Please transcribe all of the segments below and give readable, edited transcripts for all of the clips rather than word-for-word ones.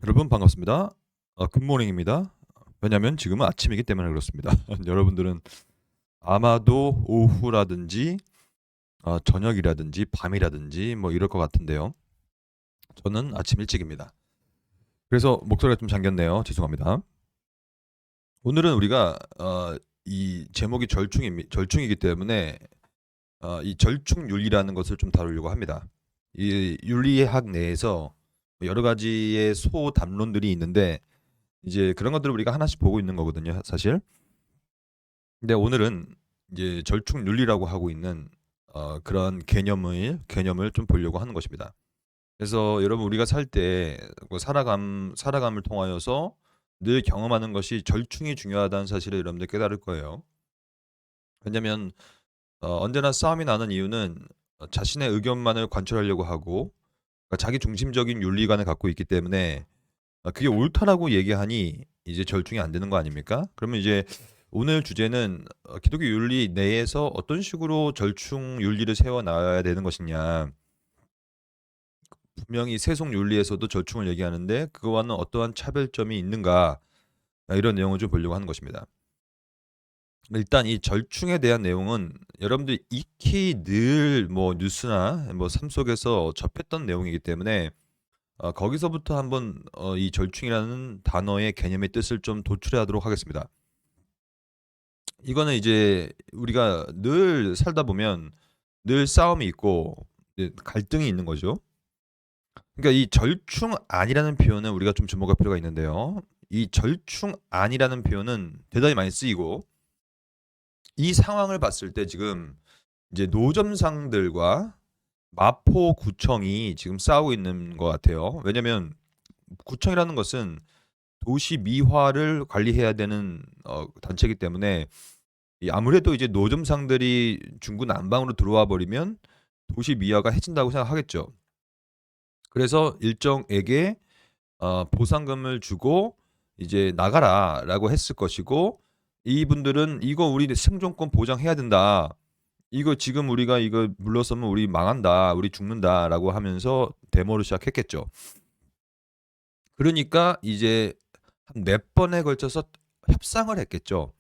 여러분 반갑습니다. 굿모닝입니다. 왜냐하면 지금은 아침이기 때문에 그렇습니다. 여러분들은 아마도 오후라든지 저녁이라든지 밤이라든지 뭐 이럴 것 같은데요. 저는 아침 일찍입니다. 그래서 목소리가 좀 잠겼네요. 죄송합니다. 오늘은 우리가 이 제목이 절충이기 때문에 이 절충윤리라는 것을 좀 다루려고 합니다. 이 윤리학 내에서 여러 가지의 소담론들이 있는데 이제 그런 것들을 우리가 하나씩 보고 있는 거거든요, 사실. 근데 오늘은 이제 절충윤리라고 하고 있는 그런 개념을 좀 보려고 하는 것입니다. 그래서 여러분 우리가 살 때 살아감을 통하여서 늘 경험하는 것이 절충이 중요하다는 사실을 여러분들 깨달을 거예요. 왜냐면 언제나 싸움이 나는 이유는 자신의 의견만을 관철하려고 하고 그러니까 자기 중심적인 윤리관을 갖고 있기 때문에 그게 옳다라고 얘기하니 이제 절충이 안 되는 거 아닙니까? 그러면 이제 오늘 주제는 기독교 윤리 내에서 어떤 식으로 절충 윤리를 세워 나가야 되는 것이냐. 분명히 세속 윤리에서도 절충을 얘기하는데 그거와는 어떠한 차별점이 있는가. 이런 내용을 좀 보려고 하는 것입니다. 일단 이 절충에 대한 내용은 여러분들이 익히 늘 뭐 뉴스나 뭐 삶 속에서 접했던 내용이기 때문에 거기서부터 한번 이 절충이라는 단어의 개념의 뜻을 좀 도출해 하도록 하겠습니다. 이거는 이제 우리가 늘 살다 보면 늘 싸움이 있고 이제 갈등이 있는 거죠. 그러니까 이 절충안이라는 표현은 우리가 좀 주목할 필요가 있는데요. 이 절충안이라는 표현은 대단히 많이 쓰이고 이 상황을 봤을 때 지금 이제 노점상들과 마포구청이 지금 싸우고 있는 것 같아요. 왜냐면 구청이라는 것은 도시 미화를 관리해야 되는 단체이기 때문에 이 아무래도 이제 노점상들이 중구난방으로 들어와 버리면 도시 미화가 해진다고 생각하겠죠. 그래서 일정에게 보상금을 주고 이제 "나가라."라고 했을 것이고 이분들은 "이거 우리 생존권 보장해야 된다. 이거 지금 우리가 이거 물러서면 우리 망한다. 우리 죽는다."라고 하면서 데모를 시작했겠죠. 그러니까 이제 한 몇 번에 걸쳐서 협상을 했겠죠.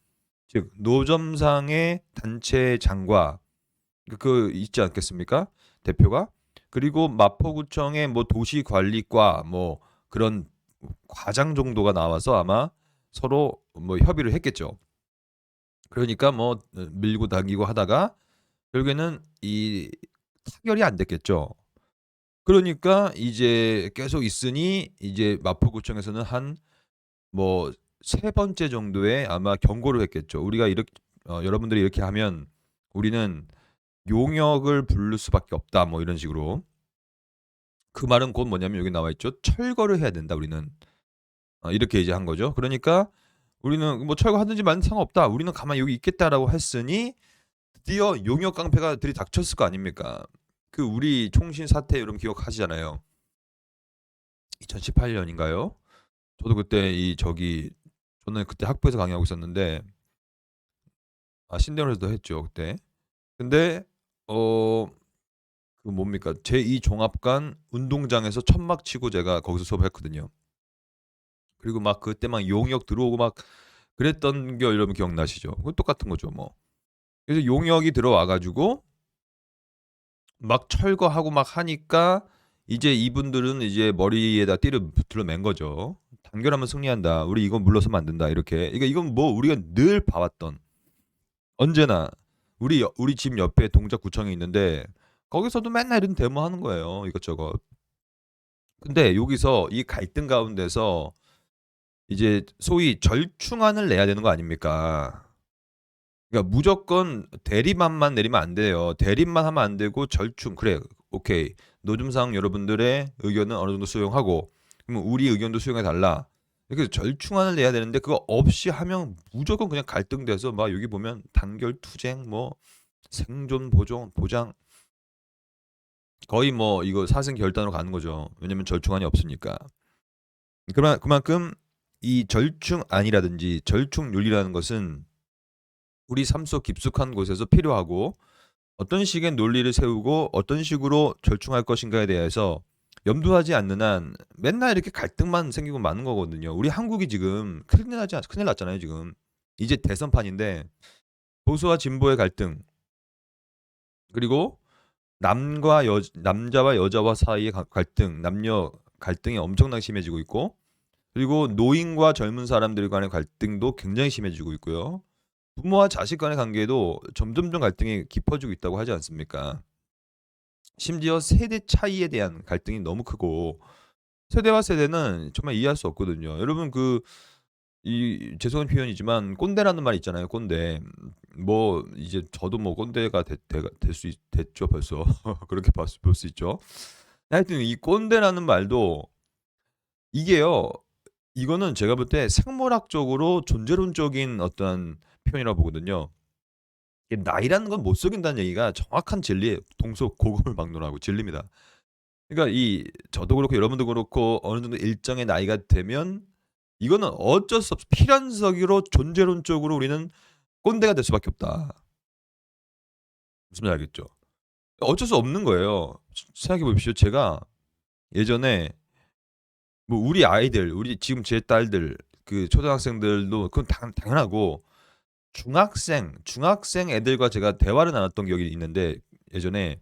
즉 노점상의 단체장과 그 있지 않겠습니까? 대표가. 그리고 마포구청의 뭐 도시관리과 뭐 그런 과장 정도가 나와서 아마 서로 뭐 협의를 했겠죠. 그러니까 뭐 밀고 당기고 하다가 결국에는 이 타결이 안 됐겠죠. 그러니까 이제 계속 있으니 이제 마포구청에서는 한 뭐 세 번째 정도의 아마 경고를 했겠죠. "우리가 이렇게 여러분들이 이렇게 하면 우리는 용역을 부를 수밖에 없다." 뭐 이런 식으로. 그 말은 곧 뭐냐면 여기 나와 있죠. "철거를 해야 된다 우리는." 이렇게 이제 한 거죠. 그러니까 "우리는 뭐 철거하든지 말든지 상관없다. 우리는 가만히 여기 있겠다."라고 했으니 드디어 용역 깡패가 들이닥쳤을 거 아닙니까. 그 우리 총신 사태 여러분 기억하시잖아요. 2018 년인가요? 저도 그때 저는 그때 학부에서 강의하고 있었는데 신대원에서도 했죠 그때. 근데 어 그 뭡니까 제2 종합관 운동장에서 천막 치고 제가 거기서 수업을 했거든요. 그리고 막 그때 막 용역 들어오고 막 그랬던 거 여러분 기억나시죠? 그거 똑같은 거죠 뭐. 그래서 용역이 들어와 가지고 막 철거하고 막 하니까 이제 이분들은 이제 머리에다 띠를 둘러맨 거죠. "단결하면 승리한다. 우리 이건 물러서면 안 된다." 이렇게. 이건 뭐 우리가 늘 봐 왔던 언제나 우리 집 옆에 동작구청이 있는데 거기서도 맨날 이런 데모하는 거예요 이것저것. 근데 여기서 이 갈등 가운데서 이제 소위 절충안을 내야 되는 거 아닙니까? 그러니까 무조건 대립안만 내리면 안 돼요. 대립만 하면 안 되고 절충 그래 오케이. 노점상 여러분들의 의견은 어느 정도 수용하고 그러면 우리 의견도 수용해 달라. 이렇게 절충안을 내야 되는데 그거 없이 하면 무조건 그냥 갈등돼서 막 여기 보면 단결 투쟁 뭐 생존 보장 거의 뭐 이거 사생결단으로 가는 거죠. 왜냐면 절충안이 없으니까. 그만큼 이 절충안이라든지 절충윤리라는 것은 우리 삶 속 깊숙한 곳에서 필요하고 어떤 식의 논리를 세우고 어떤 식으로 절충할 것인가에 대해서 염두하지 않는 한 맨날 이렇게 갈등만 생기고 마는 거거든요. 우리 한국이 지금 큰일 났잖아요, 지금. 이제 대선판인데 보수와 진보의 갈등, 그리고 남자와 여자와 사이의 갈등, 남녀 갈등이 엄청나게 심해지고 있고, 그리고 노인과 젊은 사람들 간의 갈등도 굉장히 심해지고 있고요. 부모와 자식 간의 관계도 점점점 갈등이 깊어지고 있다고 하지 않습니까? 심지어 세대 차이에 대한 갈등이 너무 크고, 세대와 세대는 정말 이해할 수 없거든요. 여러분 이 죄송한 표현이지만 꼰대라는 말 있잖아요. 꼰대. 뭐 이제 저도 뭐 꼰대가 됐죠 벌써. 그렇게 볼 수 있죠. 하여튼 이 꼰대라는 말도 이게요. 이거는 제가 볼 때 생물학적으로 존재론적인 어떤 표현이라고 보거든요. 이게 나이라는 건 못 속인다는 얘기가 정확한 진리예요. 동서고금을 막론하고 진리입니다. 그러니까 저도 그렇고 여러분도 그렇고 어느 정도 일정의 나이가 되면 이거는 어쩔 수 없어. 필연적으로 존재론적으로 우리는 꼰대가 될 수밖에 없다. 무슨 말인지 알겠죠? 어쩔 수 없는 거예요. 생각해 보십시오. 제가 예전에 뭐 우리 아이들, 우리 지금 제 딸들, 그 초등학생들도 그건 당연하고 중학생 애들과 제가 대화를 나눴던 기억이 있는데 예전에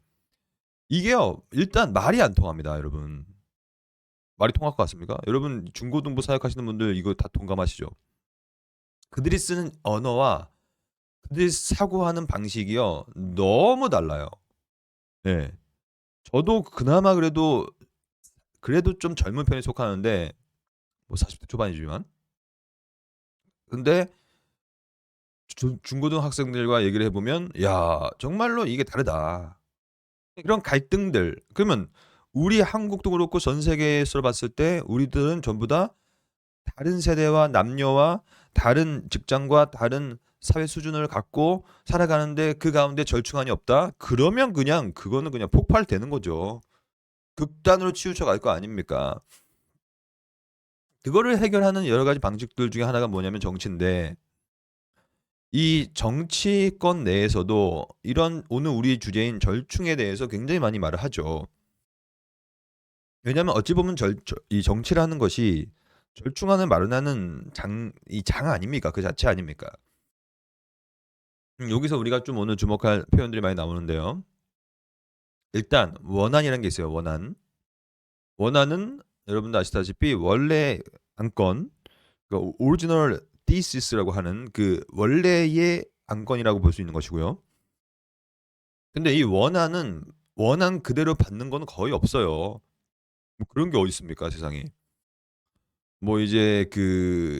이게요. 일단 말이 안 통합니다, 여러분. 말이 통할 것 같습니까? 여러분 중고등부 사역하시는 분들 이거 다 동감하시죠? 그들이 쓰는 언어와 그들이 사고하는 방식이요. 너무 달라요. 네. 저도 그나마 그래도 좀 젊은 편에 속하는데 뭐 40대 초반이지만 근데 중고등 학생들과 얘기를 해 보면 야, 정말로 이게 다르다. 이런 갈등들. 그러면 우리 한국도 그렇고 전 세계에서 봤을 때 우리들은 전부 다 다른 세대와 남녀와 다른 직장과 다른 사회 수준을 갖고 살아가는데 그 가운데 절충안이 없다? 그러면 그냥 그거는 그냥 폭발되는 거죠. 극단으로 치우쳐 갈 거 아닙니까? 그거를 해결하는 여러 가지 방식들 중에 하나가 뭐냐면 정치인데 이 정치권 내에서도 이런 오늘 우리 주제인 절충에 대해서 굉장히 많이 말을 하죠. 왜냐하면 어찌 보면 이 정치라는 것이 절충안을 마련하는 장 아닙니까? 그 자체 아닙니까? 여기서 우리가 좀 오늘 주목할 표현들이 많이 나오는데요. 일단 원안이라는 게 있어요. 원안. 원안은 여러분도 아시다시피 원래 안건, 그러니까 오리지널 디시스라고 하는 그 원래의 안건이라고 볼 수 있는 것이고요. 근데 이 원안은 원안 그대로 받는 건 거의 없어요. 뭐 그런 게 어디 있습니까, 세상에. 뭐 이제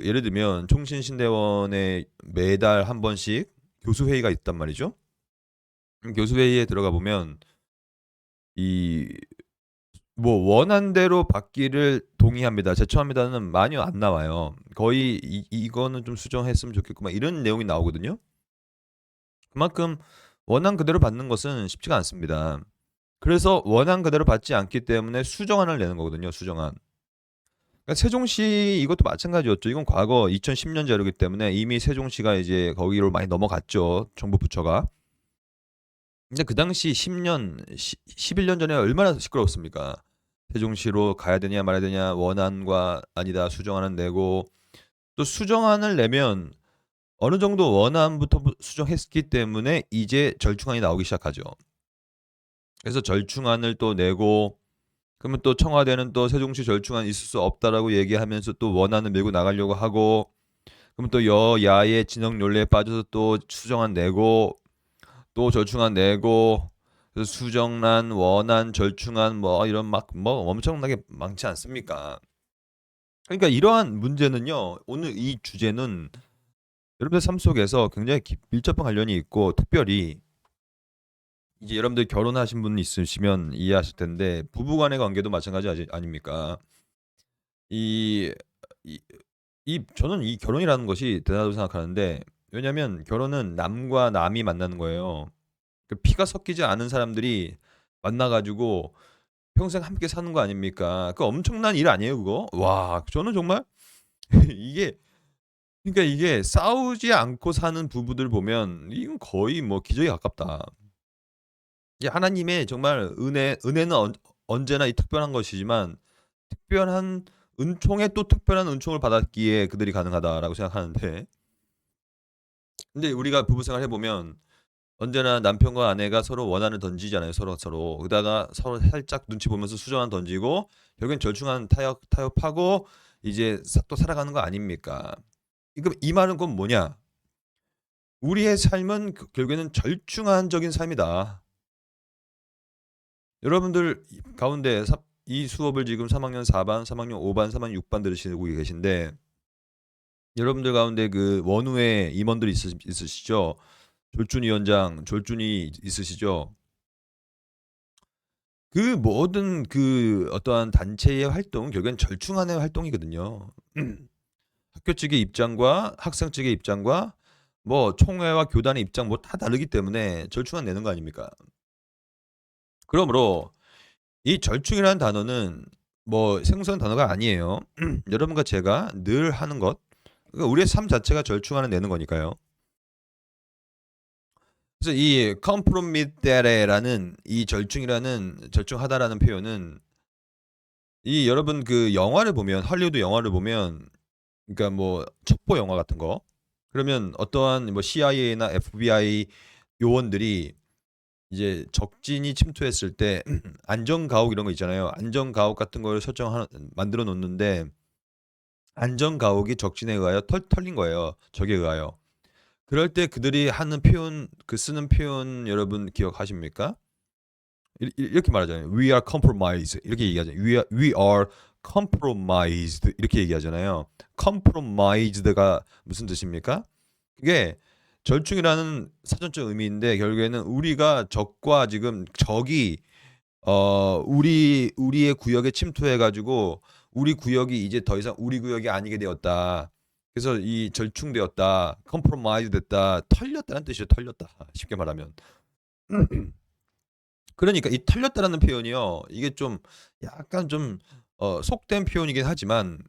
예를 들면 총신신대원에 매달 한 번씩 교수회의가 있단 말이죠. 교수회의에 들어가 보면 이 뭐 원안대로 받기를 동의합니다. 제청합니다는 많이 안 나와요. 거의 이거는 좀 수정했으면 좋겠고 막 이런 내용이 나오거든요. 그만큼 원안 그대로 받는 것은 쉽지가 않습니다. 그래서 원안 그대로 받지 않기 때문에 수정안을 내는 거거든요. 수정안. 그러니까 세종시 이것도 마찬가지였죠. 이건 과거 2010년 자료이기 때문에 이미 세종시가 이제 거기로 많이 넘어갔죠. 정부 부처가. 근데 그 당시 10년, 11년 전에 얼마나 시끄러웠습니까? 세종시로 가야 되냐 말아야 되냐 원안과 아니다 수정안을 내고 또 수정안을 내면 어느 정도 원안부터 수정했기 때문에 이제 절충안이 나오기 시작하죠. 그래서 절충안을 또 내고 그러면 또 청와대는 또 세종시 절충안 있을 수 없다라고 얘기하면서 또 원안을 밀고 나가려고 하고 그러면 또 여야의 진영 논리에 빠져서 또 수정안 내고 또 절충안 내고 그래서 수정안, 원안, 절충안 뭐 이런 뭐 엄청나게 많지 않습니까? 그러니까 이러한 문제는요. 오늘 이 주제는 여러분들 삶 속에서 굉장히 밀접한 관련이 있고 특별히 이제 여러분들 결혼하신 분 있으시면 이해하실 텐데 부부간의 관계도 마찬가지 아닙니까? 이, 이, 저는 이 결혼이라는 것이 대단하다고 생각하는데 왜냐하면 결혼은 남과 남이 만나는 거예요. 그 피가 섞이지 않은 사람들이 만나가지고 평생 함께 사는 거 아닙니까? 그 엄청난 일 아니에요, 그거? 와, 저는 정말 이게 그러니까 이게 싸우지 않고 사는 부부들 보면 이건 거의 뭐 기적에 가깝다. 이게 하나님의 정말 은혜는 언제나 이 특별한 것이지만 특별한 은총에 또 특별한 은총을 받았기에 그들이 가능하다라고 생각하는데, 근데 우리가 부부 생활 해보면 언제나 남편과 아내가 서로 원한을 던지잖아요. 서로. 그러다가 서로 살짝 눈치 보면서 수저만 던지고 결국엔 절충한 타협하고 이제 또 살아가는 거 아닙니까? 이 말은 그건 뭐냐? 우리의 삶은 결국에는 절충안적인 삶이다. 여러분들 가운데 이 수업을 지금 3학년 4반, 3학년 5반, 3학년 6반 들으시고 계신데, 여러분들 가운데 그 원우의 임원들 있으시죠? 졸준위원장, 졸준이 있으시죠? 그 모든 그 어떠한 단체의 활동은 결국엔 절충안의 활동이거든요. 학교 측의 입장과 학생 측의 입장과 뭐 총회와 교단의 입장 뭐 다 다르기 때문에 절충안 내는 거 아닙니까? 그러므로 이 절충이라는 단어는 뭐 생소한 단어가 아니에요. 여러분과 제가 늘 하는 것, 그러니까 우리의 삶 자체가 절충안을 내는 거니까요. 그래서 이 compromettere라는 이 절충하다라는 표현은 이 여러분 그 영화를 보면 할리우드 영화를 보면, 그러니까 뭐 첩보 영화 같은 거, 그러면 어떠한 뭐 CIA나 FBI 요원들이 이제 적진이 침투했을 때 안전가옥 이런 거 있잖아요. 안전가옥 같은 걸 만들어 놓는데 안전가옥이 적진에 의하여 털린 거예요. 적에 의하여. 그럴 때 그들이 하는 표현, 쓰는 표현 여러분 기억하십니까? 이렇게 말하잖아요. We are compromised. 이렇게 얘기하잖아요. We are compromised. 이렇게 얘기하잖아요. compromised가 무슨 뜻입니까? 그게 절충이라는 사전적 의미인데 결국에는 우리가 적과 지금 적이 우리의 구역에 침투해 가지고 우리 구역이 이제 더 이상 우리 구역이 아니게 되었다. 그래서 이 절충되었다. 컴프로마이즈 됐다. 털렸다는 뜻이에요. 털렸다. 쉽게 말하면. 그러니까 이 털렸다라는 표현이요. 이게 좀 약간 좀 속된 표현이긴 하지만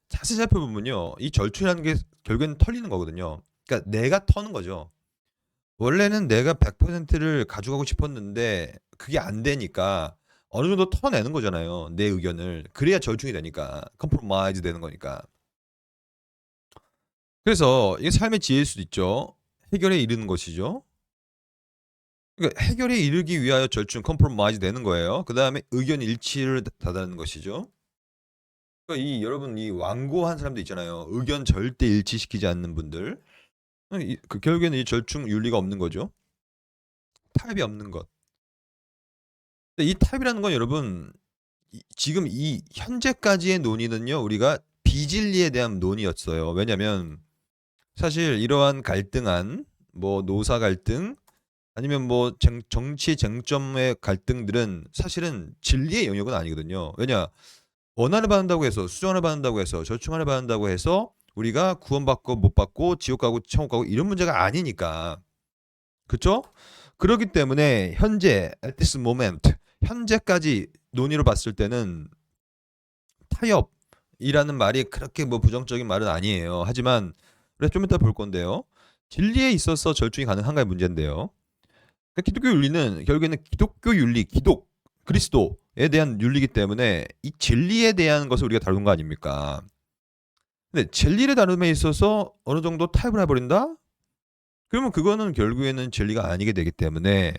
자세히 살펴보면요. 이 절충이라는 게 결국에는 털리는 거거든요. 그러니까 내가 터는 거죠. 원래는 내가 100%를 가져가고 싶었는데 그게 안 되니까 어느 정도 털어내는 거잖아요. 내 의견을. 그래야 절충이 되니까. 컴프로마이즈 되는 거니까. 그래서 이게 삶의 지혜일 수도 있죠. 해결에 이르는 것이죠. 그러니까 해결에 이르기 위하여 절충, 컴프로마이즈 되는 거예요. 그다음에 의견 일치를 다다는 것이죠. 그러니까 여러분 이 완고한 사람들 있잖아요. 의견 절대 일치시키지 않는 분들. 결국에는 이 절충 윤리가 없는 거죠. 타협이 없는 것. 근데 이 타협이라는 건 여러분 지금 이 현재까지의 논의는요. 우리가 비진리에 대한 논의였어요. 왜냐면 사실 이러한 갈등안, 뭐 노사 갈등 아니면 뭐 정치 쟁점의 갈등들은 사실은 진리의 영역은 아니거든요. 왜냐? 원한을 받는다고 해서, 수정을 받는다고 해서, 절충안을 받는다고 해서 우리가 구원받고 못 받고 지옥 가고 천국 가고 이런 문제가 아니니까. 그렇죠? 그렇기 때문에 현재 at this moment 현재까지 논의로 봤을 때는 타협이라는 말이 그렇게 뭐 부정적인 말은 아니에요. 하지만 우리가 좀 이따 볼 건데요. 진리에 있어서 절충이 가능한가의 문제인데요. 그러니까 기독교 윤리는 결국에는 기독교 윤리, 그리스도에 대한 윤리이기 때문에 이 진리에 대한 것을 우리가 다루는 거 아닙니까? 근데 진리를 다룸에 있어서 어느 정도 타협을 해버린다? 그러면 그거는 결국에는 진리가 아니게 되기 때문에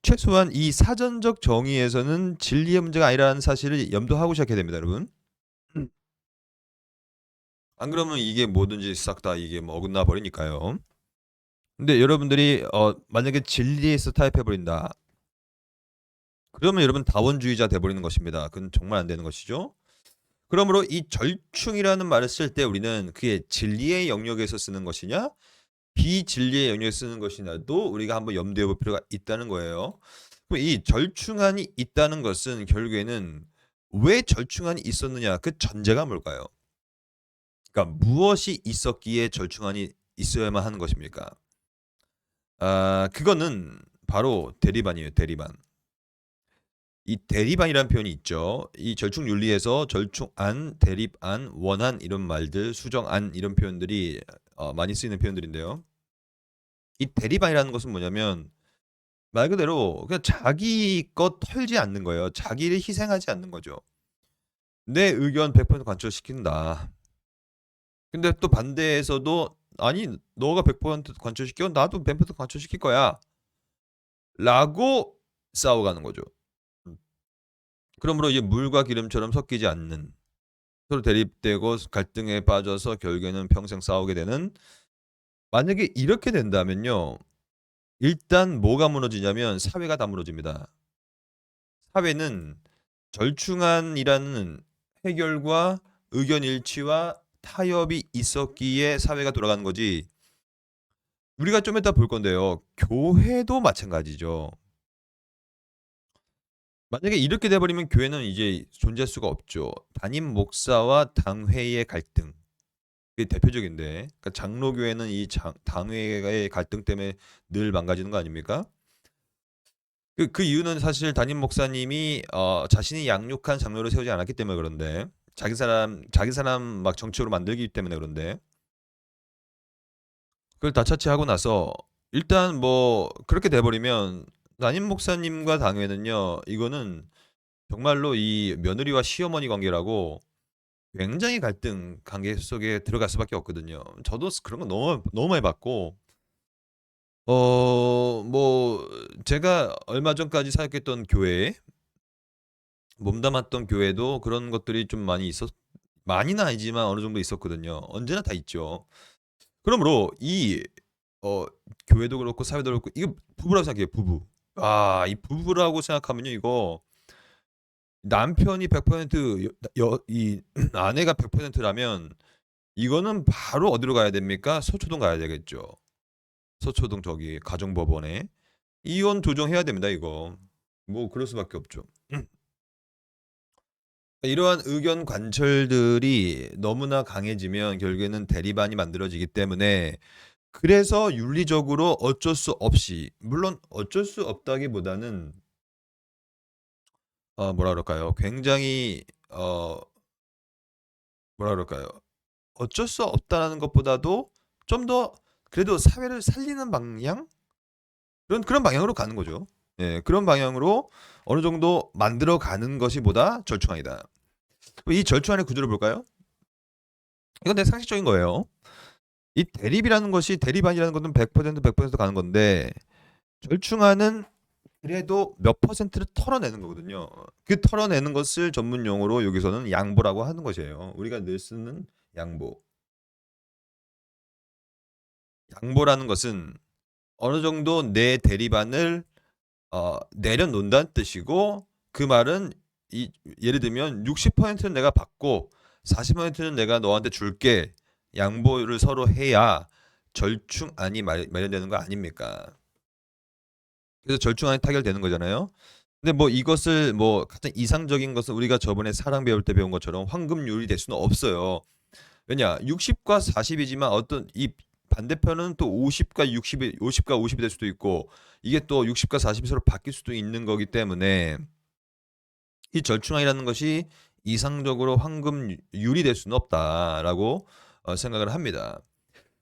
최소한 이 사전적 정의에서는 진리의 문제가 아니라는 사실을 염두하고 시작해야 됩니다, 여러분. 안 그러면 이게 뭐든지 싹 다 이게 뭐 어긋나 버리니까요. 근데 여러분들이 만약에 진리에서 타협해 버린다. 그러면 여러분 다원주의자 돼 버리는 것입니다. 그건 정말 안 되는 것이죠. 그러므로 이 절충이라는 말을 쓸 때 우리는 그게 진리의 영역에서 쓰는 것이냐 비진리의 영역에서 쓰는 것이냐도 우리가 한번 염두에 볼 필요가 있다는 거예요. 그럼 이 절충안이 있다는 것은 결국에는 왜 절충안이 있었느냐 그 전제가 뭘까요? 그러니까 무엇이 있었기에 절충안이 있어야만 하는 것입니까? 그거는 바로 대리반이에요. 대리반. 이 대리반이라는 표현이 있죠. 이 절충 윤리에서 절충안, 대립안, 원한 이런 말들, 수정안 이런 표현들이 많이 쓰이는 표현들인데요. 이 대리반이라는 것은 뭐냐면 말 그대로 그냥 자기 것 털지 않는 거예요. 자기를 희생하지 않는 거죠. 내 의견 100% 관철시킨다. 근데 또 반대에서도 "아니 너가 100% 관철시켜 나도 100% 관철시킬 거야."라고 싸워가는 거죠. 그러므로 이제 물과 기름처럼 섞이지 않는, 서로 대립되고 갈등에 빠져서 결국에는 평생 싸우게 되는, 만약에 이렇게 된다면요. 일단 뭐가 무너지냐면 사회가 다 무너집니다. 사회는 절충안이라는 해결과 의견 일치와 타협이 있었기에 사회가 돌아가는 거지, 우리가 좀 이따 볼 건데요. 교회도 마찬가지죠. 만약에 이렇게 돼 버리면 교회는 이제 존재할 수가 없죠. 담임 목사와 당회의 갈등. 그게 대표적인데, 그러니까 장로교회는 이 당회의 갈등 때문에 늘 망가지는 거 아닙니까? 그 이유는 사실 담임 목사님이 자신이 양육한 장로를 세우지 않았기 때문에 그런데, 자기 사람 막 정치적으로 만들기 때문에 그런데, 그걸 다 차치하고 나서 일단 뭐 그렇게 돼 버리면 담임 목사님과 당회는요, 이거는 정말로 이 며느리와 시어머니 관계라고 굉장히 갈등 관계 속에 들어갈 수밖에 없거든요. 저도 그런 거 너무 너무 많이 봤고, 뭐 제가 얼마 전까지 사역했던 교회, 몸담았던 교회도 그런 것들이 좀 많이는 아니지만 어느 정도 있었거든요. 언제나 다 있죠. 그러므로 이 어 교회도 그렇고 사회도 그렇고 이거 부부라고 생각해요, 부부. 이 부부라고 생각하면요, 이거 남편이 100% 이 아내가 100% 라면 이거는 바로 어디로 가야 됩니까? 서초동 가야 되겠죠. 서초동 저기 가정법원에 이혼 조정해야 됩니다, 이거. 뭐 그럴 수밖에 없죠. 이러한 의견 관철들이 너무나 강해지면 결국에는 대립안이 만들어지기 때문에, 그래서 윤리적으로 어쩔 수 없이, 물론 어쩔 수 없다기보다는 뭐라 그럴까요? 굉장히 뭐라 그럴까요? 어쩔 수 없다라는 것보다도 좀 더 그래도 사회를 살리는 방향? 그런 방향으로 가는 거죠. 예. 그런 방향으로 어느 정도 만들어 가는 것이 보다 절충안이다. 이 절충안의 구조를 볼까요? 이건 되게 상식적인 거예요. 이 대립안이라는 것은 100% 가는 건데, 절충안은 그래도 몇 퍼센트를 털어내는 거거든요. 그 털어내는 것을 전문 용어로 여기서는 양보라고 하는 것이에요. 우리가 늘 쓰는 양보. 양보라는 것은 어느 정도 내 대립안을 내려놓는다는 뜻이고, 그 말은 예를 들면 60%는 내가 받고 40%는 내가 너한테 줄게. 양보를 서로 해야 절충안이 마련되는 거 아닙니까? 그래서 절충안이 타결되는 거잖아요. 근데 뭐 이것을 뭐 가장 이상적인 것은 우리가 저번에 사랑 배울 때 배운 것처럼 황금률이 될 수는 없어요. 왜냐? 60과 40이지만 어떤 이 반대편은 또 50과 50이 될 수도 있고, 이게 또 60과 40이 서로 바뀔 수도 있는 거기 때문에 이 절충안이라는 것이 이상적으로 황금률이 될 수는 없다라고 생각을 합니다.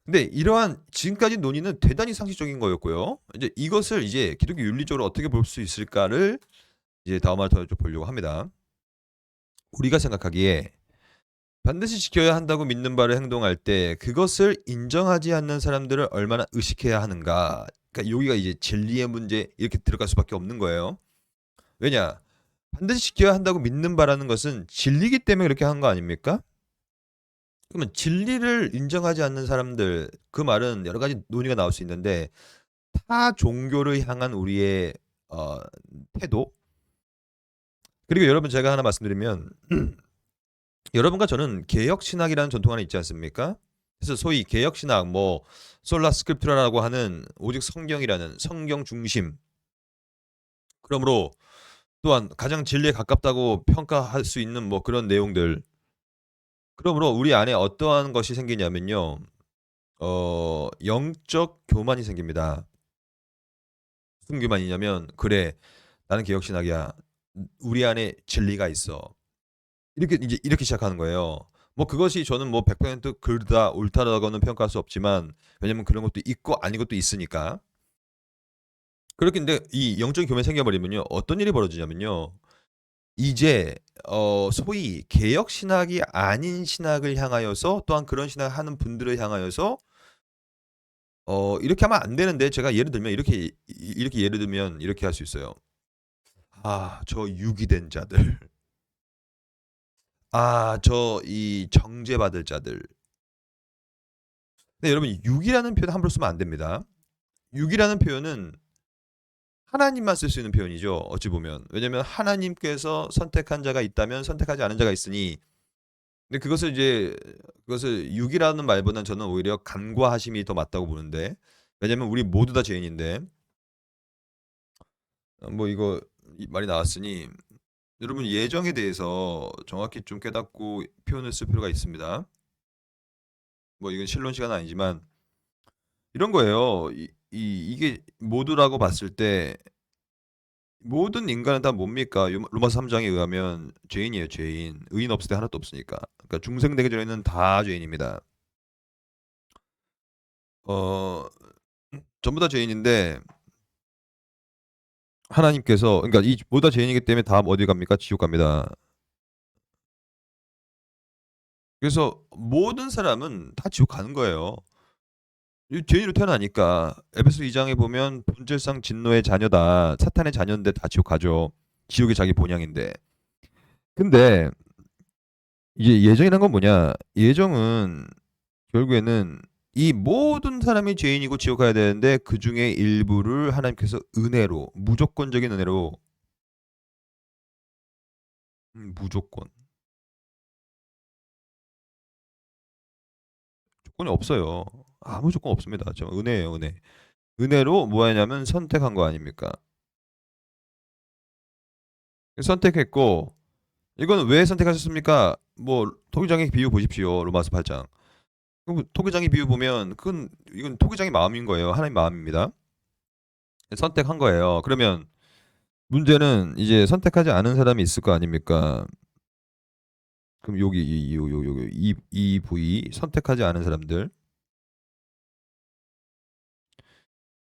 근데 이러한 지금까지 논의는 대단히 상식적인 거였고요. 이제 이것을 이제 기독교 윤리적으로 어떻게 볼 수 있을까를 이제 다음 화부터 좀 보려고 합니다. 우리가 생각하기에 반드시 지켜야 한다고 믿는 바를 행동할 때 그것을 인정하지 않는 사람들을 얼마나 의식해야 하는가. 그러니까 여기가 이제 진리의 문제, 이렇게 들어갈 수밖에 없는 거예요. 왜냐? 반드시 지켜야 한다고 믿는 바라는 것은 진리기 때문에 그렇게 하는 거 아닙니까? 그러면 진리를 인정하지 않는 사람들, 그 말은 여러 가지 논의가 나올 수 있는데, 타 종교를 향한 우리의 어 태도. 그리고 여러분, 제가 하나 말씀드리면 여러분과 저는 개혁 신학이라는 전통 하나 있지 않습니까? 그래서 소위 개혁 신학, 뭐 솔라 스크립투라라고 하는 오직 성경이라는 성경 중심. 그러므로 또한 가장 진리에 가깝다고 평가할 수 있는 뭐 그런 내용들. 그러므로 우리 안에 어떠한 것이 생기냐면요. 영적 교만이 생깁니다. 무슨 교만이냐면, 그래 나는 개혁 신학이야. 우리 안에 진리가 있어. 이렇게 시작하는 거예요. 뭐 그것이 저는 뭐 100% 그르다 옳다라고는 평가할 수 없지만, 왜냐면 그런 것도 있고 아닌 것도 있으니까. 그렇게 근데 이 영적인 교만이 생겨버리면요. 어떤 일이 벌어지냐면요. 이제 소위 개혁 신학이 아닌 신학을 향하여서 또한 그런 신학을 하는 분들을 향하여서 이렇게 하면 안 되는데 제가 예를 들면 이렇게 예를 들면 이렇게 할 수 있어요. 아 저 유기된 자들. 아 저 이 정죄받을 자들. 근데 여러분 육이라는 표현 함부로 쓰면 안 됩니다. 육이라는 표현은 하나님만 쓸 수 있는 표현이죠. 어찌 보면. 왜냐면 하나님께서 선택한 자가 있다면 선택하지 않은 자가 있으니 근데 그것을 육이라는 말보다는 저는 오히려 간과하심이 더 맞다고 보는데 왜냐면 우리 모두 다 죄인인데 뭐 이거 말이 나왔으니 여러분 예정에 대해서 정확히 좀 깨닫고 표현을 쓸 필요가 있습니다. 뭐 이건 신론 시간은 아니지만 이런 거예요. 이게 모두라고 봤을 때 모든 인간은 다 뭡니까? 로마서 3 장에 의하면 죄인이에요, 죄인. 의인 없을 때 하나도 없으니까. 그러니까 중생되기 전에는 다 죄인입니다. 어 전부 다 죄인인데 하나님께서 그러니까 이 모두 다 죄인이기 때문에 다 어디 갑니까? 지옥 갑니다. 그래서 모든 사람은 다 지옥 가는 거예요. 이 죄인으로 태어나니까 에베소 2 장에 보면 본질상 진노의 자녀다. 사탄의 자녀인데 다 지옥 가죠. 지옥이 자기 본향인데. 근데 이제 예정이란 건 뭐냐? 예정은 결국에는 이 모든 사람이 죄인이고 지옥 가야 되는데 그중에 일부를 하나님께서 은혜로 무조건적인 은혜로 무조건 조건이 없어요. 아무 조건 없습니다. 저 은혜예요, 은혜. 은혜로 뭐 하냐면 선택한 거 아닙니까? 선택했고 이거는 왜 선택하셨습니까? 뭐 토기장의 비유 보십시오. 로마서 8장. 그럼 토기장의 비유 보면 이건 토기장의 마음인 거예요. 하나님 마음입니다. 선택한 거예요. 그러면 문제는 이제 선택하지 않은 사람이 있을 거 아닙니까? 그럼 여기 이 부위 선택하지 않은 사람들.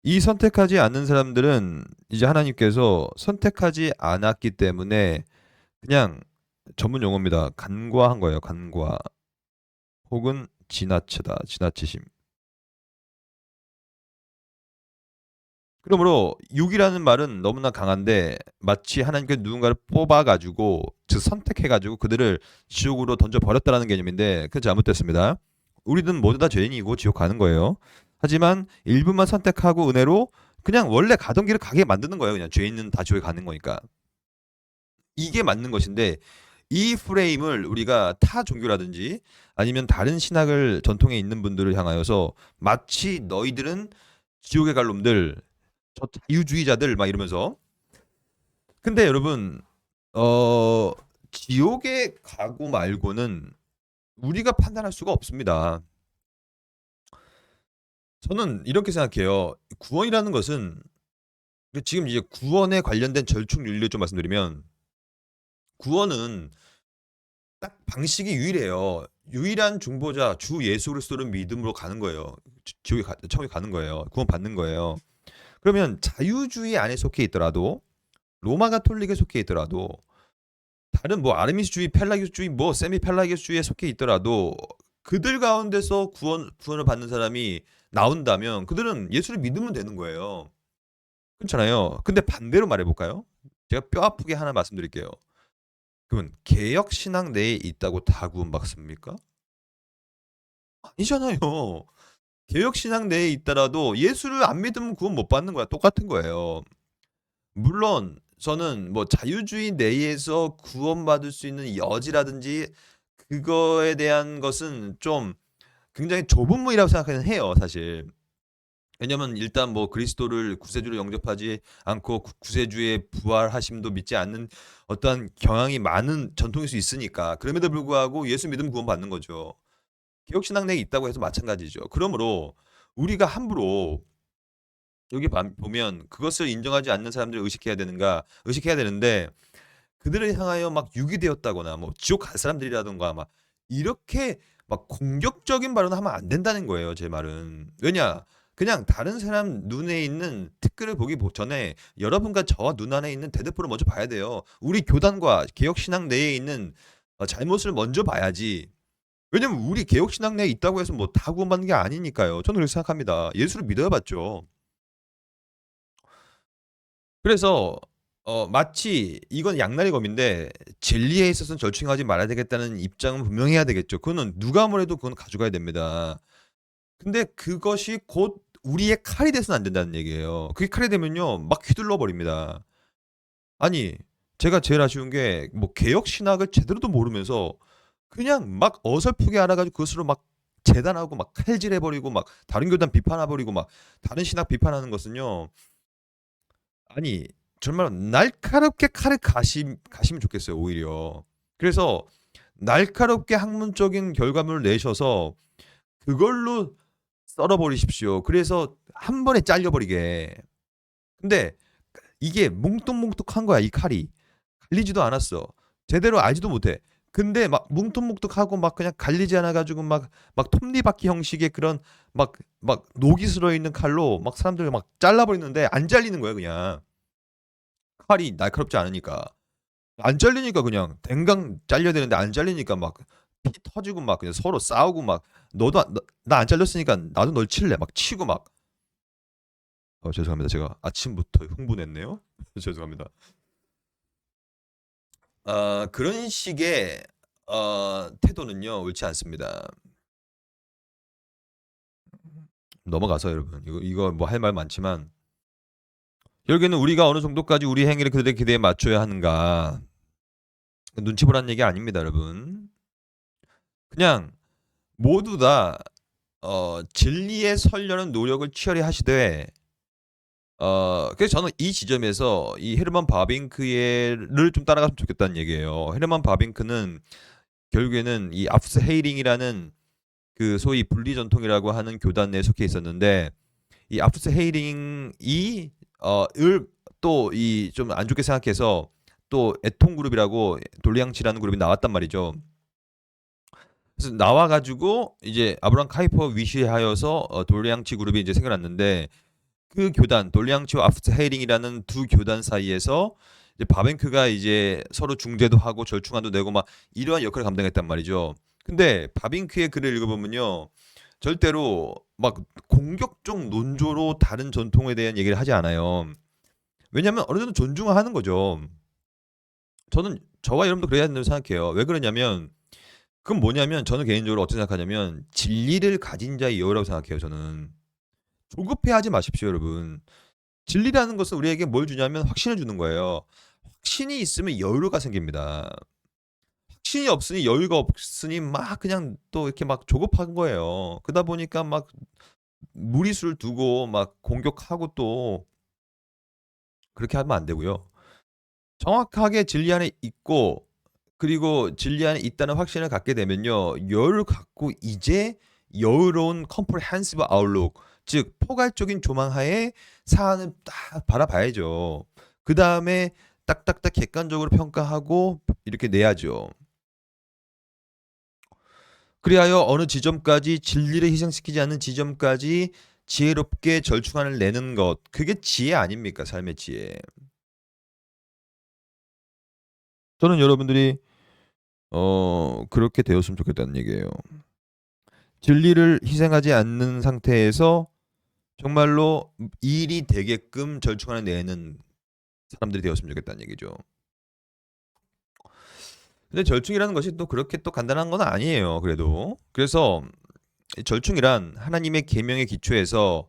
이 선택하지 않는 사람들은 이제 하나님께서 선택하지 않았기 때문에 그냥 전문 용어입니다. 간과한 거예요. 간과 혹은 지나치다. 지나치심. 그러므로 육이라는 말은 너무나 강한데 마치 하나님께서 누군가를 뽑아 가지고 즉 선택해 가지고 그들을 지옥으로 던져 버렸다라는 개념인데 그건 잘못됐습니다. 우리는 모두 다 죄인이고 지옥 가는 거예요. 하지만 일부만 선택하고 은혜로 그냥 원래 가던 길을 가게 만드는 거예요. 그냥 죄인은 다 지옥에 가는 거니까. 이게 맞는 것인데 이 프레임을 우리가 타 종교라든지 아니면 다른 신학을 전통에 있는 분들을 향하여서 마치 너희들은 지옥에 갈 놈들 저 자유주의자들 막 이러면서 근데 여러분 어 지옥에 가고 말고는 우리가 판단할 수가 없습니다. 저는 이렇게 생각해요. 구원이라는 것은 지금 이제 구원에 관련된 절충 윤리를 좀 말씀드리면 구원은 딱 방식이 유일해요. 유일한 중보자 주 예수 그리스도를 믿음으로 가는 거예요. 지옥에 천국에 가는 거예요. 구원 받는 거예요. 그러면 자유주의 안에 속해 있더라도 로마 가톨릭에 속해 있더라도 다른 뭐 아르미스주의, 펠라기스주의, 뭐 세미 펠라기스주의에 속해 있더라도 그들 가운데서 구원을 받는 사람이 나온다면 그들은 예수를 믿으면 되는 거예요. 그렇잖아요. 근데 반대로 말해 볼까요? 제가 뼈 아프게 하나 말씀드릴게요. 그러면 개혁 신앙 내에 있다고 다 구원받습니까? 아니잖아요. 개혁 신앙 내에 있더라도 예수를 안 믿으면 구원 못 받는 거야. 똑같은 거예요. 물론 저는 뭐 자유주의 내에서 구원받을 수 있는 여지라든지 그거에 대한 것은 좀 굉장히 좁은 문이라고 생각은 해요, 사실. 왜냐면 일단 뭐 그리스도를 구세주로 영접하지 않고 구세주의 부활하심도 믿지 않는 어떠한 경향이 많은 전통일 수 있으니까 그럼에도 불구하고 예수 믿으면 구원받는 거죠. 개혁신앙 내에 있다고 해서 마찬가지죠. 그러므로 우리가 함부로 여기 보면 그것을 인정하지 않는 사람들을 의식해야 되는가? 의식해야 되는데 그들을 향하여 막 유기되었다거나 뭐 지옥 갈 사람들이라든가 막 이렇게 막 공격적인 발언을 하면 안 된다는 거예요, 제 말은. 왜냐? 그냥 다른 사람 눈에 있는 티끌을 보기 전에 여러분과 저와 눈 안에 있는 대대포를 먼저 봐야 돼요. 우리 교단과 개혁신학 내에 있는 잘못을 먼저 봐야지. 왜냐면 우리 개혁신학 내에 있다고 해서 뭐 다 구원받는 게 아니니까요. 저는 그렇게 생각합니다. 예수를 믿어야 받죠. 그래서 마치 이건 양날의 검인데 진리에 있어서는 절충하지 말아야 되겠다는 입장은 분명히 해야 되겠죠. 그거는 누가 뭐래도 그건 가져가야 됩니다. 근데 그것이 곧 우리의 칼이 돼서는 안 된다는 얘기예요. 그게 칼이 되면요 막 휘둘러 버립니다. 아니 제가 제일 아쉬운 게 뭐 개혁 신학을 제대로도 모르면서 그냥 막 어설프게 알아 가지고 그것으로 막 재단하고 막 칼질해 버리고 막 다른 교단 비판해 버리고 막 다른 신학 비판하는 것은요. 아니 정말 날카롭게 칼을 가시면 좋겠어요 오히려. 그래서 날카롭게 학문적인 결과물을 내셔서 그걸로 썰어 버리십시오. 그래서 한 번에 잘려 버리게. 근데 이게 뭉뚝뭉뚝한 거야 이 칼이. 갈리지도 않았어. 제대로 알지도 못해. 근데 막 뭉툭뭉툭하고 막 그냥 갈리지 않아 가지고 막 톱니바퀴 형식의 그런 막 녹이 슬어 있는 칼로 막 사람들 막 잘라 버리는데 안 잘리는 거야 그냥. 칼이 날카롭지 않으니까. 안 잘리니까 그냥 댕강 잘려야 되는데 안 잘리니까 막 피 터지고 막 그냥 서로 싸우고 막 너도 나 안 잘렸으니까 나도 널 칠래 막 치고 막. 죄송합니다. 제가 아침부터 흥분했네요. 죄송합니다. 그런 식의 태도는요 옳지 않습니다. 넘어가서 여러분 이거 뭐 할 말 많지만 결국에는 우리가 어느 정도까지 우리 행위를 그들의 기대에 맞춰야 하는가 눈치 보라는 얘기 아닙니다, 여러분. 그냥 모두 다 진리에 서려는 노력을 치열히 하시되 그래서 저는 이 지점에서 이 헤르만 바빙크를 좀 따라갔으면 좋겠다는 얘기예요. 헤르만 바빙크는 결국에는 이 아프스 헤이링이라는 그 소위 분리 전통이라고 하는 교단 내에 속해 있었는데 이 아프스 헤이링이 을 또 이 좀 안 좋게 생각해서 또 애통 그룹이라고 돌리앙치라는 그룹이 나왔단 말이죠. 그래서 나와 가지고 이제 아브라함 카이퍼 위시하여서 돌리앙치 그룹이 이제 생겨났는데 그 교단 돌리앙치와 아프스 헤이링이라는 두 교단 사이에서 이제 바벤크가 이제 서로 중재도 하고 절충안도 내고 막 이러한 역할을 감당했단 말이죠. 근데 바빙크의 글을 읽어보면요. 절대로 막 공격적 논조로 다른 전통에 대한 얘기를 하지 않아요. 왜냐하면 어느 정도 존중하는 거죠. 저는 저와 여러분도 그래야 된다고 생각해요. 왜 그러냐면 그건 뭐냐면 저는 개인적으로 어떻게 생각하냐면 진리를 가진 자의 여유라고 생각해요. 저는 조급해하지 마십시오, 여러분. 진리라는 것은 우리에게 뭘 주냐면 확신을 주는 거예요. 확신이 있으면 여유가 생깁니다. 확신이 없으니 여유가 없으니 막 그냥 또 이렇게 막 조급한 거예요. 그러다 보니까 막 무리수를 두고 막 공격하고 또 그렇게 하면 안 되고요. 정확하게 진리 안에 있고 그리고 진리 안에 있다는 확신을 갖게 되면요. 여유를 갖고 이제 여유로운 comprehensive outlook 즉 포괄적인 조망하에 사안을 딱 바라봐야죠. 그다음에 딱딱딱 객관적으로 평가하고 이렇게 내야죠. 그리하여 어느 지점까지 진리를 희생시키지 않는 지점까지 지혜롭게 절충안을 내는 것 그게 지혜 아닙니까? 삶의 지혜. 저는 여러분들이 그렇게 되었으면 좋겠다는 얘기예요. 진리를 희생하지 않는 상태에서 정말로 일이 되게끔 절충안을 내는 사람들이 되었으면 좋겠다는 얘기죠. 근데 절충이라는 것이 또 그렇게 또 간단한 건 아니에요. 그래도 그래서 절충이란 하나님의 계명에 기초해서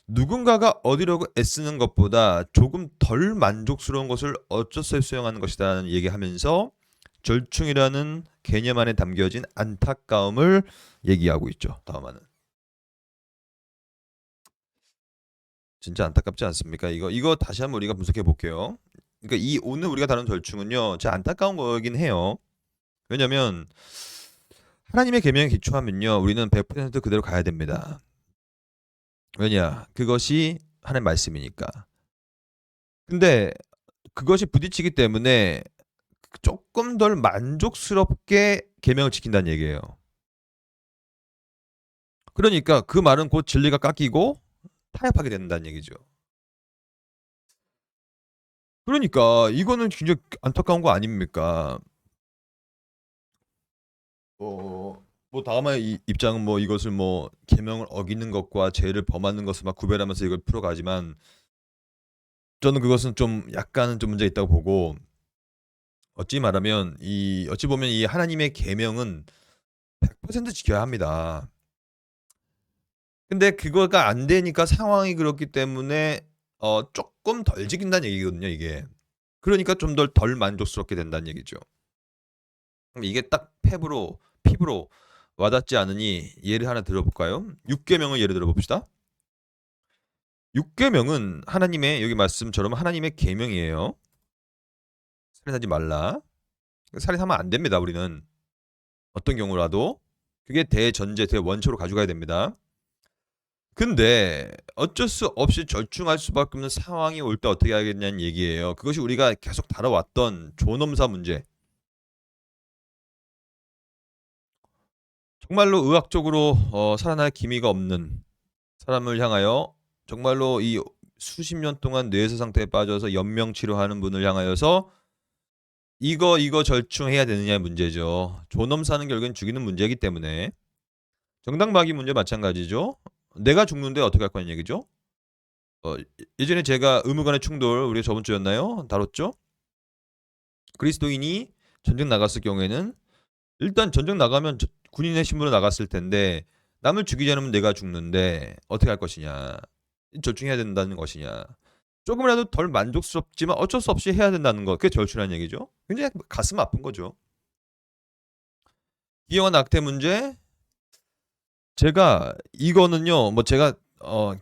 누군가가 얻으려고 애쓰는 것보다 조금 덜 만족스러운 것을 어쩔 수 없이 수용하는 것이다라는 얘기하면서 절충이라는 개념 안에 담겨진 안타까움을 얘기하고 있죠. 다음화는 진짜 안타깝지 않습니까? 이거 다시 한번 우리가 분석해 볼게요. 그러니까 이 오늘 우리가 다룬 절충은요, 진짜 안타까운 거긴 해요. 왜냐하면 하나님의 계명에 기초하면요, 우리는 100% 그대로 가야 됩니다. 왜냐? 그것이 하나님 말씀이니까. 근데 그것이 부딪히기 때문에 조금 덜 만족스럽게 계명을 지킨다는 얘기예요. 그러니까 그 말은 곧 진리가 깎이고 타협하게 된다는 얘기죠. 그러니까 이거는 굉장히 안타까운 거 아닙니까? 뭐 다음의 입장은 뭐 이것을 뭐 계명을 어기는 것과 죄를 범하는 것을 막 구별하면서 이걸 풀어가지만 저는 그것은 좀 약간은 좀 문제가 있다고 보고 어찌 보면 이 하나님의 계명은 100% 지켜야 합니다. 근데 그거가 안 되니까 상황이 그렇기 때문에 쪼끔 덜 지킨다는 얘기거든요, 이게. 그러니까 좀 덜 만족스럽게 된다는 얘기죠. 그럼 이게 딱 피부로 와닿지 않으니 예를 하나 들어볼까요? 6계명을 예를 들어 봅시다. 6계명은 하나님의 여기 말씀처럼 하나님의 계명이에요. 살인하지 말라. 살인하면 안 됩니다, 우리는. 어떤 경우라도. 그게 대전제, 대원초로 가져가야 됩니다. 근데 어쩔 수 없이 절충할 수밖에 없는 상황이 올 때 어떻게 하겠냐는 얘기예요. 그것이 우리가 계속 다뤄왔던 존엄사 문제. 정말로 의학적으로 살아날 기미가 없는 사람을 향하여 정말로 이 수십 년 동안 뇌세 상태에 빠져서 연명 치료하는 분을 향하여서 이거 절충해야 되느냐의 문제죠. 존엄사는 결국엔 죽이는 문제이기 때문에 정당방위 문제 마찬가지죠. 내가 죽는데 어떻게 할 거냐는 얘기죠. 예전에 제가 의무 간의 충돌 우리 저번 주였나요? 다뤘죠? 그리스도인이 전쟁 나갔을 경우에는 일단 전쟁 나가면 군인의 신분으로 나갔을 텐데 남을 죽이지 않으면 내가 죽는데 어떻게 할 것이냐. 절충해야 된다는 것이냐. 조금이라도 덜 만족스럽지만 어쩔 수 없이 해야 된다는 것. 그게 절충이라는 얘기죠. 굉장히 가슴 아픈 거죠. 기형한 낙태 문제. 제가 이거는요. 뭐 제가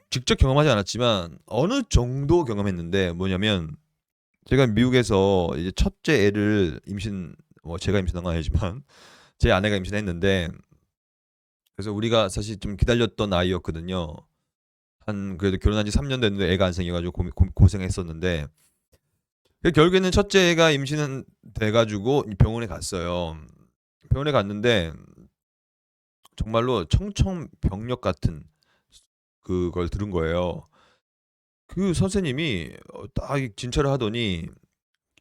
직접 경험하지 않았지만 어느 정도 경험했는데 뭐냐면 제가 미국에서 이제 첫째 애를 제가 임신한 건 아니지만 제 아내가 임신했는데 그래서 우리가 사실 좀 기다렸던 아이였거든요. 그래도 결혼한 지 3년 됐는데 애가 안 생겨가지고 고생했었는데 결국에는 첫째 애가 임신은 돼가지고 병원에 갔어요. 병원에 갔는데 정말로 청천벽력 같은 그걸 들은 거예요. 그 선생님이 딱 진찰을 하더니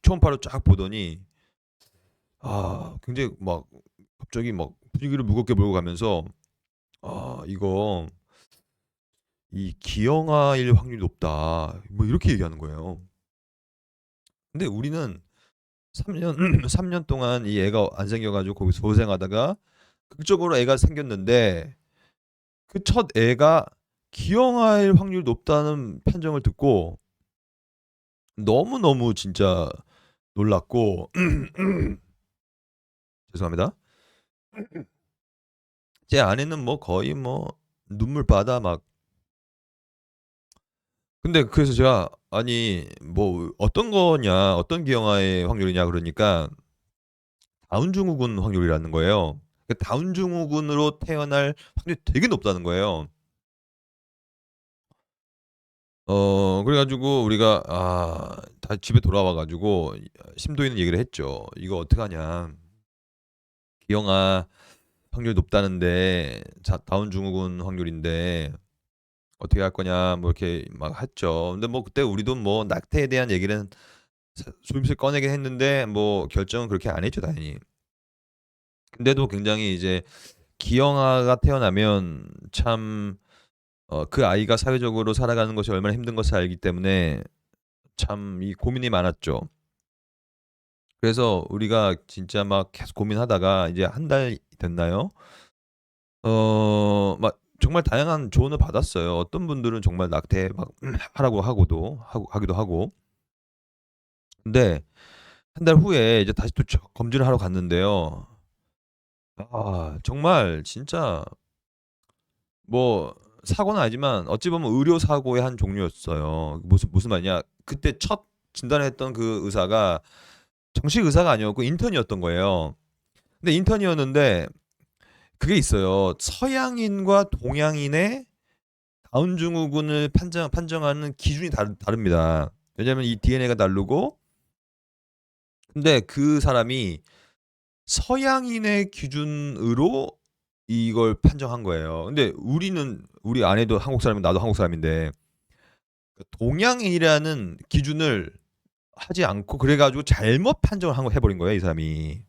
초음파로 쫙 보더니 굉장히 막 갑자기 막 분위기를 무겁게 몰고 가면서 이거 이 기형아일 확률이 높다. 뭐 이렇게 얘기하는 거예요. 근데 우리는 3년 3년 동안 이 애가 안 생겨가지고 거기서 고생하다가 극적으로 애가 생겼는데 그 첫 애가 기형아일 확률이 높다는 판정을 듣고 너무너무 진짜 놀랐고 죄송합니다. 제 아내는 뭐 거의 뭐 눈물바다 막 근데 그래서 제가 아니 뭐 어떤 거냐 어떤 기형아의 확률이냐 그러니까 다운 증후군 확률이라는 거예요. 그 다운 증후군으로 태어날 확률이 되게 높다는 거예요. 그래 가지고 우리가 다 집에 돌아와 가지고 심도 있는 얘기를 했죠. "이거 어떡하냐. 기형아 확률이 높다는데 다운 증후군 확률인데 어떻게 할 거냐." 뭐 이렇게 막 했죠. 근데 뭐 그때 우리도 뭐 낙태에 대한 얘기는 조금씩 꺼내긴 했는데 뭐 결정은 그렇게 안 했죠 당연히. 근데도 굉장히 이제 기형아가 태어나면 참 그 아이가 사회적으로 살아가는 것이 얼마나 힘든 것을 알기 때문에 참 이 고민이 많았죠. 그래서 우리가 진짜 막 계속 고민하다가 이제 한 달 됐나요? 막 정말 다양한 조언을 받았어요. 어떤 분들은 정말 낙태 막 하라고 하기도 하고. 근데 한 달 후에 이제 다시 또 검진을 하러 갔는데요. 정말 진짜 뭐 사고는 아니지만 어찌 보면 의료 사고의 한 종류였어요. 무슨 말이냐. 그때 첫 진단을 했던 그 의사가 정식 의사가 아니었고 인턴이었던 거예요. 근데 인턴이었는데 그게 있어요. 서양인과 동양인의 다운 증후군을 판정하는 기준이 다릅니다. 왜냐하면 이 DNA가 다르고 근데 그 사람이 서양인의 기준으로 이걸 판정한 거예요. 근데 우리 아내도 한국 사람이고 나도 한국 사람인데 동양인이라는 기준을 하지 않고 그래 가지고 잘못 판정을 해 버린 거예요, 이 사람이.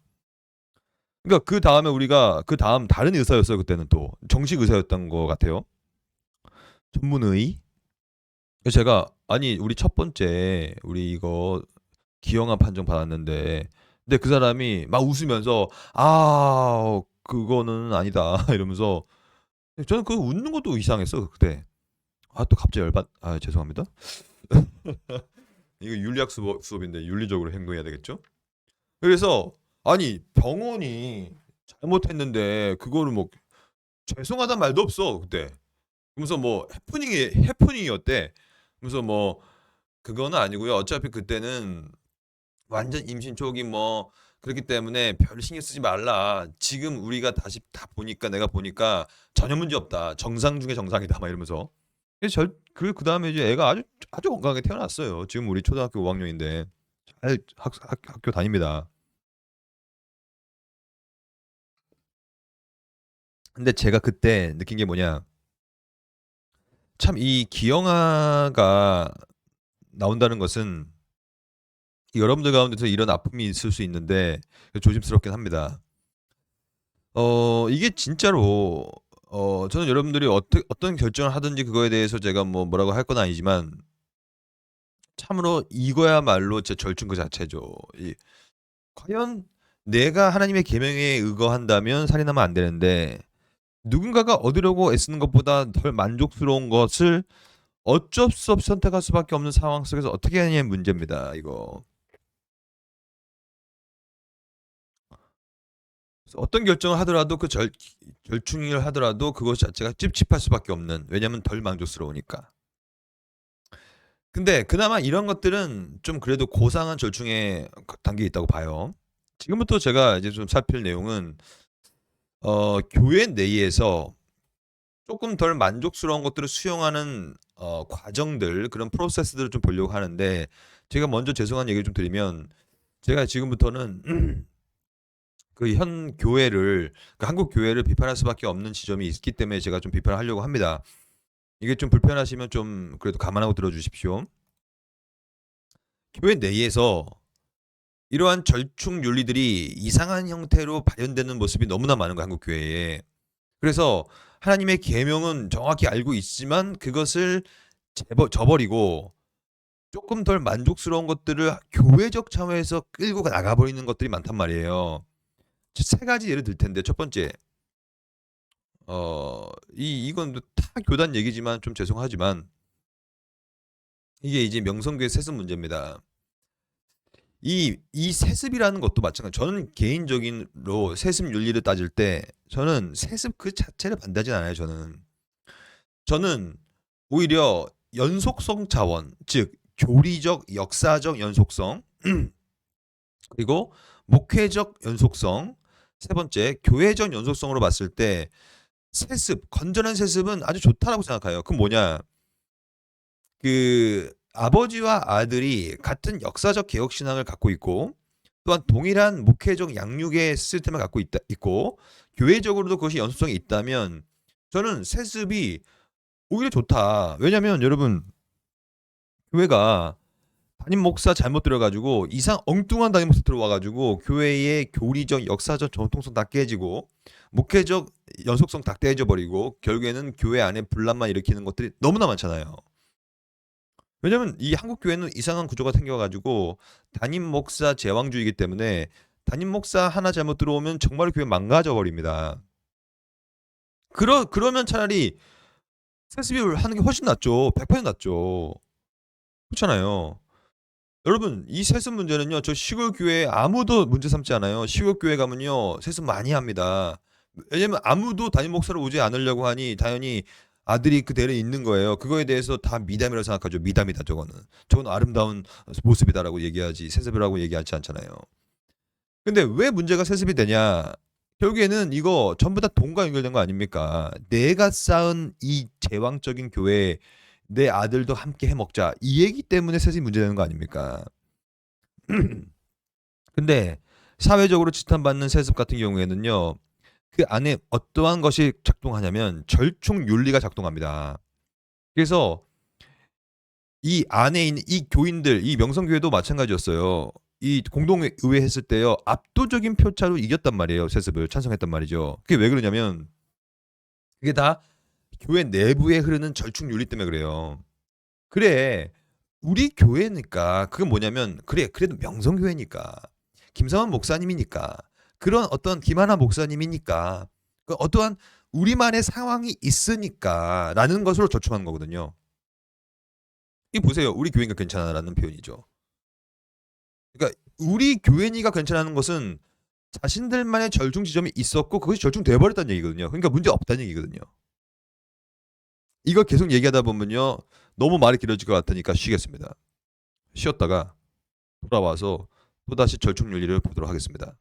그러니까 그다음에 우리가 그다음 다른 의사였어요, 그때는 또. 정식 의사였던 것 같아요. 전문의. 그래서 제가 아니 우리 첫 번째 우리 이거 기형아 판정 받았는데 근데 그 사람이 막 웃으면서 "아 그거는 아니다." 이러면서 저는 그 웃는 것도 이상했어 그때. 아 또 갑자기 죄송합니다. 이거 윤리학 수업인데 윤리적으로 행동해야 되겠죠? 그래서 아니 병원이 잘못했는데 그거를 뭐 죄송하다는 말도 없어 그때. 그러면서 뭐 해프닝이었대. 그러면서 뭐 "그거는 아니고요. 어차피 그때는 완전 임신 초기 뭐 그렇기 때문에 별로 신경 쓰지 말라. 지금 우리가 다시 다 보니까 내가 보니까 전혀 문제 없다. 정상 중에 정상이다." 막 이러면서. 그래서 그다음에 이제 애가 아주 건강하게 태어났어요. 지금 우리 초등학교 5 학년인데 잘 학교 다닙니다. 근데 제가 그때 느낀 게 뭐냐. 참 이 기형아가 나온다는 것은 여러분들 가운데서 이런 아픔이 있을 수 있는데 조심스럽긴 합니다. 이게 진짜로 저는 여러분들이 어떤 결정을 하든지 그거에 대해서 제가 뭐라고 할 건 아니지만 참으로 이거야말로 진짜 절충 그 자체죠. 과연 내가 하나님의 계명에 의거한다면 살인하면 안 되는데 누군가가 얻으려고 애쓰는 것보다 덜 만족스러운 것을 어쩔 수 없이 선택할 수밖에 없는 상황 속에서 어떻게 하느냐의 문제입니다, 이거. 그래서 어떤 결정을 하더라도 그 절충을 하더라도 그것 자체가 찝찝할 수밖에 없는. 왜냐하면 덜 만족스러우니까. 근데 그나마 이런 것들은 좀 그래도 고상한 절충에 담겨 있다고 봐요. 지금부터 제가 이제 좀 살필 내용은 교회 내에서 쪼끔 덜 만족스러운 것들을 수용하는 과정들 그런 프로세스들을 좀 보려고 하는데 제가 먼저 죄송한 얘기를 좀 드리면 제가 지금부터는 그 현 교회를 한국 교회를 비판할 수밖에 없는 지점이 있기 때문에 제가 좀 비판을 하려고 합니다. 이게 좀 불편하시면 좀 그래도 감안하고 들어 주십시오. 교회 내에서 이러한 절충 윤리들이 이상한 형태로 발현되는 모습이 너무나 많은 거예요, 한국 교회에. 그래서 하나님의 계명은 정확히 알고 있지만 그것을 저버리고 쪼끔 덜 만족스러운 것들을 교회적 차원에서 끌고 나가 버리는 것들이 많단 말이에요. 세 가지 예를 들 텐데 첫 번째 이건 타 교단 얘기지만 좀 죄송하지만 이게 이제 명성교회 세습 문제입니다. 이 세습이라는 것도 마찬가지. 저는 개인적인로 세습 윤리를 따질 때 저는 세습 그 자체를 반대하진 않아요, 저는. 저는 오히려 연속성 차원, 즉 교리적, 역사적 연속성 그리고 목회적 연속성, 세 번째 교회적 연속성으로 봤을 때 세습, 건전한 세습은 아주 좋다라고 생각해요. 그건 뭐냐? 그 아버지와 아들이 같은 역사적 개혁 신앙을 갖고 있고 또한 동일한 목회적 양육의 시스템을 갖고 있고 교회적으로도 그것이 연속성이 있다면 저는 세습이 오히려 좋다. 왜냐면 여러분 교회가 담임 목사 잘못 들어 가지고 엉뚱한 담임 목사 들어와 가지고 교회의 교리적 역사적 정통성 다 깨지고 목회적 연속성 다 깨져 버리고 결국에는 교회 안에 분란만 일으키는 것들이 너무나 많잖아요. 왜냐면 이 한국 교회는 이상한 구조가 생겨 가지고 담임 목사 제왕주의이기 때문에 담임 목사 하나 잘못 들어오면 정말 교회 망가져 버립니다. 그러면 차라리 세습을 하는 게 훨씬 낫죠. 100% 낫죠. 그렇잖아요. 여러분 이 세습 문제는요. 저 시골 교회 아무도 문제 삼지 않아요. 시골 교회 가면요. 세습 많이 합니다. 왜냐면 아무도 담임 목사를 오지 않으려고 하니 당연히 아들이 그 대를 잇는 거예요. 그거에 대해서 다 미담이라고 생각하죠. 미담이다 저거는. 저거는 아름다운 모습이다라고 얘기하지 세습이라고 얘기하지 않잖아요. 근데 왜 문제가 세습이 되냐? 결국에는 이거 전부 다 돈과 연결된 거 아닙니까? 내가 쌓은 이 제왕적인 교회에 내 아들도 함께 해 먹자. 이 얘기 때문에 세습이 문제되는 거 아닙니까? 근데 사회적으로 지탄받는 세습 같은 경우에는요. 그 안에 어떠한 것이 작동하냐면 절충 윤리가 작동합니다. 그래서 이 안에 있는 이 교인들, 이 명성교회도 마찬가지였어요. 이 공동의회 했을 때요. 압도적인 표차로 이겼단 말이에요. 세습을 찬성했단 말이죠. 그게 왜 그러냐면 그게 다 교회 내부에 흐르는 절충 윤리 때문에 그래요. 그래. 우리 교회니까 그건 뭐냐면 그래 그래도 명성교회니까 김성환 목사님이니까 그런 어떤 김하나 목사님이니까 그 어떠한 우리만의 상황이 있으니까라는 것으로 절충하는 거거든요. 이 보세요. 우리 교회니까 괜찮아라는 표현이죠. 그러니까 우리 교회니까 괜찮아하는 것은 자신들만의 절충 지점이 있었고 그것이 절충돼 버렸다는 얘기거든요. 그러니까 문제 없다는 얘기거든요. 이걸 계속 얘기하다 보면요. 너무 말이 길어질 것 같으니까 쉬겠습니다. 쉬었다가 돌아와서 또다시 절충 윤리를 보도록 하겠습니다.